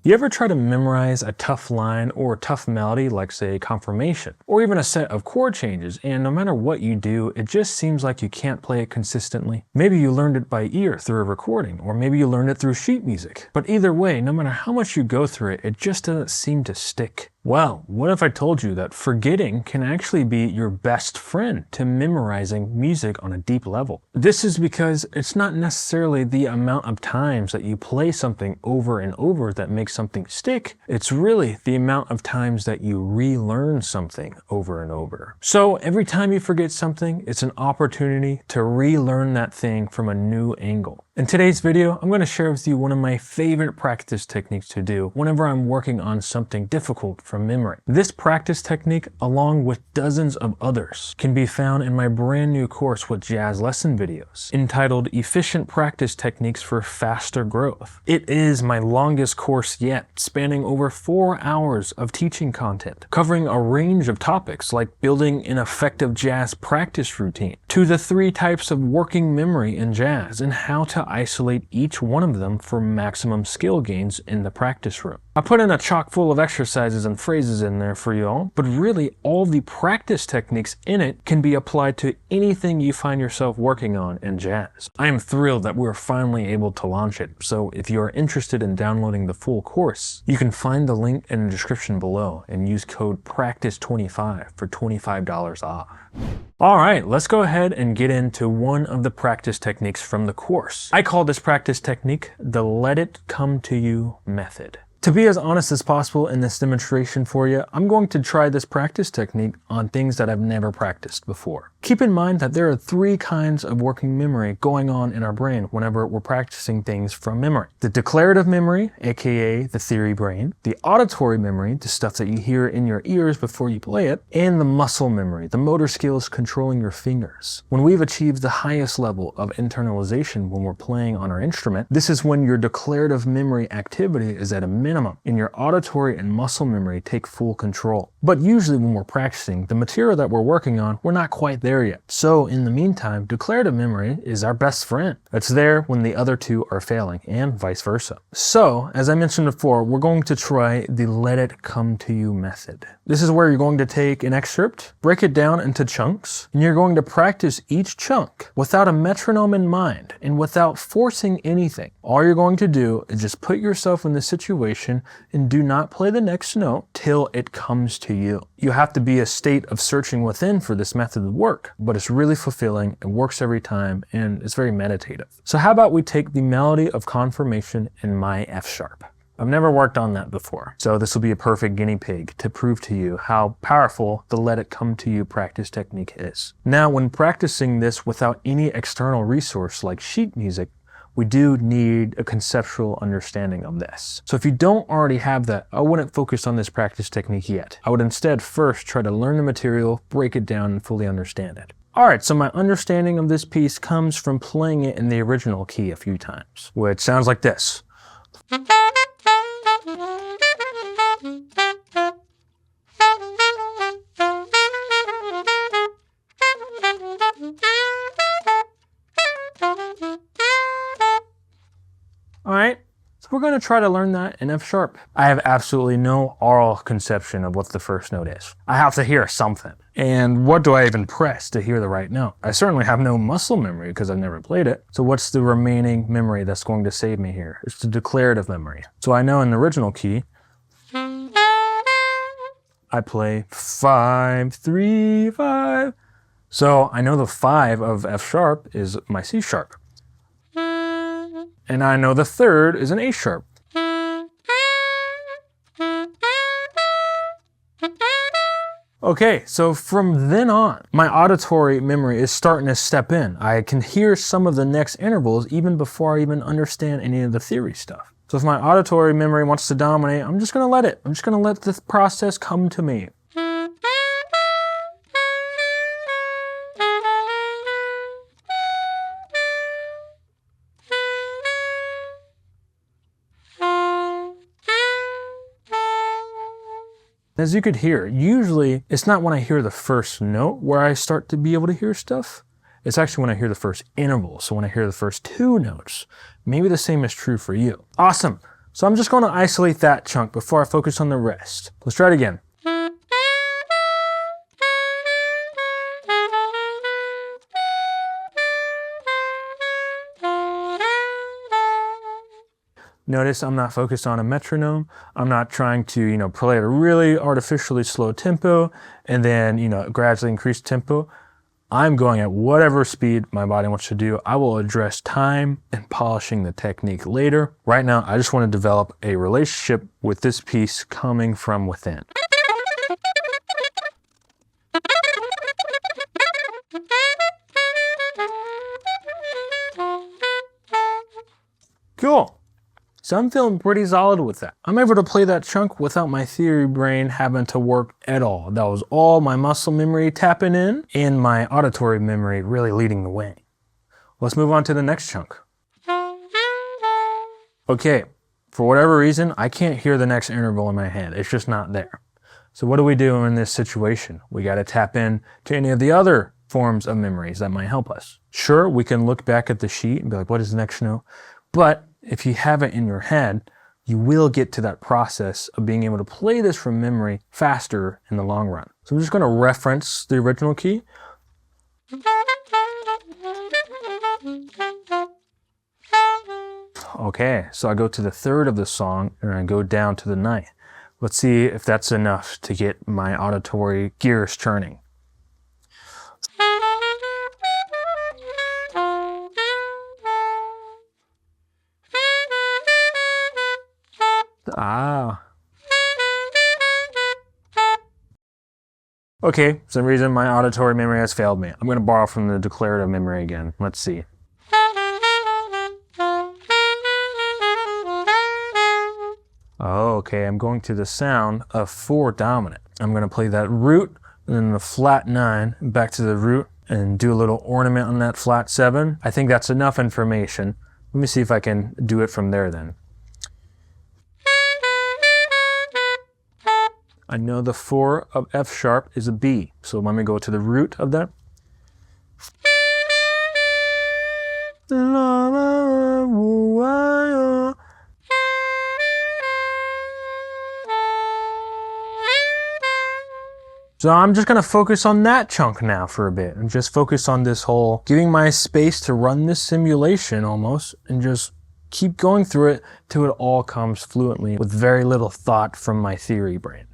You ever try to memorize a tough line or a tough melody like say confirmation, or even a set of chord changes, and no matter what you do, it just seems like you can't play it consistently? Maybe you learned it by ear through a recording, or maybe you learned it through sheet music. But either way, no matter how much you go through it, it just doesn't seem to stick. Well, what if I told you that forgetting can actually be your best friend to memorizing music on a deep level? This is because it's not necessarily the amount of times that you play something over and over that makes something stick. It's really the amount of times that you relearn something over and over. So every time you forget something, it's an opportunity to relearn that thing from a new angle. In today's video, I'm going to share with you one of my favorite practice techniques to do whenever I'm working on something difficult from memory. This practice technique, along with dozens of others, can be found in my brand new course with jazz lesson videos entitled Efficient Practice Techniques for Faster Growth. It is my longest course yet, spanning over 4 hours of teaching content, covering a range of topics like building an effective jazz practice routine, to the 3 types of working memory in jazz and how to isolate each one of them for maximum skill gains in the practice room. I put in a chock full of exercises and phrases in there for y'all, but really all the practice techniques in it can be applied to anything you find yourself working on in jazz. I am thrilled that we're finally able to launch it, so if you are interested in downloading the full course, you can find the link in the description below and use code PRACTICE25 for $25 off. Alright, let's go ahead and get into one of the practice techniques from the course. I call this practice technique the Let It Come to You method. To be as honest as possible in this demonstration for you, I'm going to try this practice technique on things that I've never practiced before. Keep in mind that there are 3 kinds of working memory going on in our brain whenever we're practicing things from memory. The declarative memory, aka the theory brain, the auditory memory, the stuff that you hear in your ears before you play it, and the muscle memory, the motor skills controlling your fingers. When we've achieved the highest level of internalization when we're playing on our instrument, this is when your declarative memory activity is at a minimum, and your auditory and muscle memory take full control. But usually when we're practicing, the material that we're working on, we're not quite there yet. So in the meantime, declarative memory is our best friend. It's there when the other 2 are failing, and vice versa. So, as I mentioned before, we're going to try the Let It Come to You method. This is where you're going to take an excerpt, break it down into chunks, and you're going to practice each chunk without a metronome in mind and without forcing anything. All you're going to do is just put yourself in this situation and do not play the next note till it comes to you. You have to be a state of searching within for this method to work, but it's really fulfilling, it works every time, and it's very meditative. So how about we take the melody of confirmation in my F sharp. I've never worked on that before, so this will be a perfect guinea pig to prove to you how powerful the Let It Come to You practice technique is. Now, when practicing this without any external resource like sheet music, we do need a conceptual understanding of this. So if you don't already have that, I wouldn't focus on this practice technique yet. I would instead first try to learn the material, break it down, and fully understand it. Alright, so my understanding of this piece comes from playing it in the original key a few times, which sounds like this. Alright, so we're going to try to learn that in F sharp. I have absolutely no oral conception of what the first note is. I have to hear something. And what do I even press to hear the right note? I certainly have no muscle memory because I've never played it. So what's the remaining memory that's going to save me here? It's the declarative memory. So I know in the original key, I play 5, 3, 5. So I know the 5 of F sharp is my C sharp. And I know the 3rd is an A sharp. Okay, so from then on, my auditory memory is starting to step in. I can hear some of the next intervals even before I even understand any of the theory stuff. So if my auditory memory wants to dominate, I'm just gonna let it. I'm just gonna let this process come to me. As you could hear, usually it's not when I hear the first note where I start to be able to hear stuff. It's actually when I hear the first interval. So when I hear the first 2 notes, maybe the same is true for you. Awesome. So I'm just going to isolate that chunk before I focus on the rest. Let's try it again. Notice I'm not focused on a metronome. I'm not trying to, play at a really artificially slow tempo and then, gradually increase tempo. I'm going at whatever speed my body wants to do. I will address time and polishing the technique later. Right now, I just want to develop a relationship with this piece coming from within. Cool. So I'm feeling pretty solid with that. I'm able to play that chunk without my theory brain having to work at all. That was all my muscle memory tapping in and my auditory memory really leading the way. Let's move on to the next chunk. Okay, for whatever reason, I can't hear the next interval in my head. It's just not there. So what do we do in this situation? We got to tap in to any of the other forms of memories that might help us. Sure, we can look back at the sheet and be like, what is the next note? But if you have it in your head, you will get to that process of being able to play this from memory faster in the long run. So I'm just going to reference the original key. Okay, so I go to the third of the song and I go down to the ninth. Let's see if that's enough to get my auditory gears turning. Ah. Okay, for some reason my auditory memory has failed me. I'm going to borrow from the declarative memory again. Let's see. Oh, okay, I'm going to the sound of 4 dominant. I'm going to play that root and then the flat 9 back to the root and do a little ornament on that flat 7. I think that's enough information. Let me see if I can do it from there then. I know the 4 of F sharp is a B, so let me go to the root of that. So I'm just gonna focus on that chunk now for a bit and just focus on this whole, giving my space to run this simulation almost and just keep going through it till it all comes fluently with very little thought from my theory brain.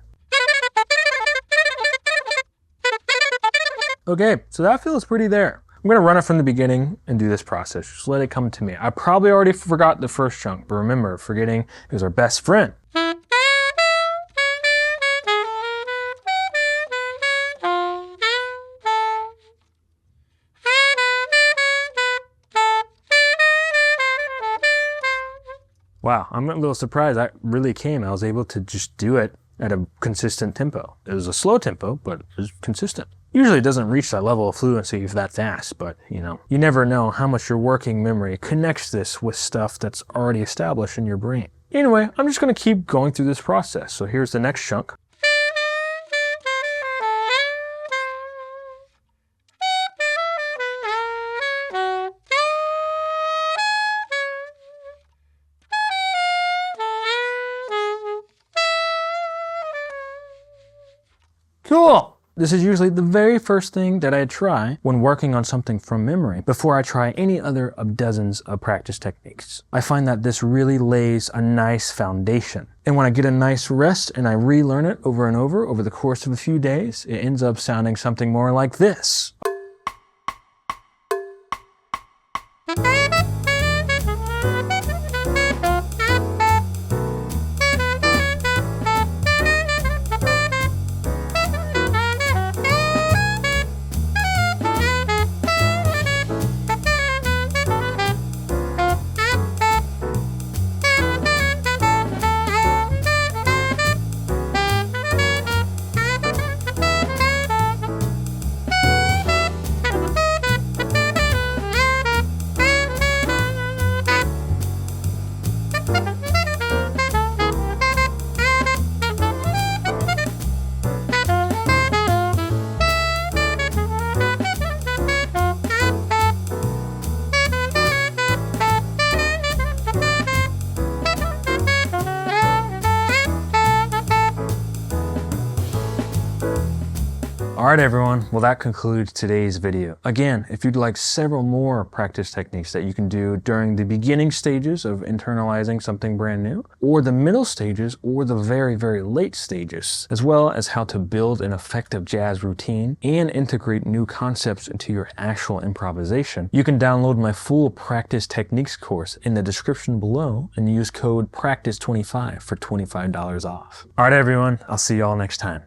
Okay, so that feels pretty there. I'm gonna run it from the beginning and do this process. Just let it come to me. I probably already forgot the first chunk, but remember, forgetting is our best friend. Wow, I'm a little surprised that really came. I was able to just do it at a consistent tempo. It was a slow tempo, but it was consistent. Usually it doesn't reach that level of fluency if that fast, but you never know how much your working memory connects this with stuff that's already established in your brain. Anyway, I'm just gonna keep going through this process. So here's the next chunk. Cool! This is usually the very first thing that I try when working on something from memory before I try any other of dozens of practice techniques. I find that this really lays a nice foundation. And when I get a nice rest and I relearn it over and over the course of a few days, it ends up sounding something more like this. Alright everyone, well that concludes today's video. Again, if you'd like several more practice techniques that you can do during the beginning stages of internalizing something brand new, or the middle stages, or the very, very late stages, as well as how to build an effective jazz routine and integrate new concepts into your actual improvisation, you can download my full practice techniques course in the description below and use code PRACTICE25 for $25 off. Alright everyone, I'll see you all next time.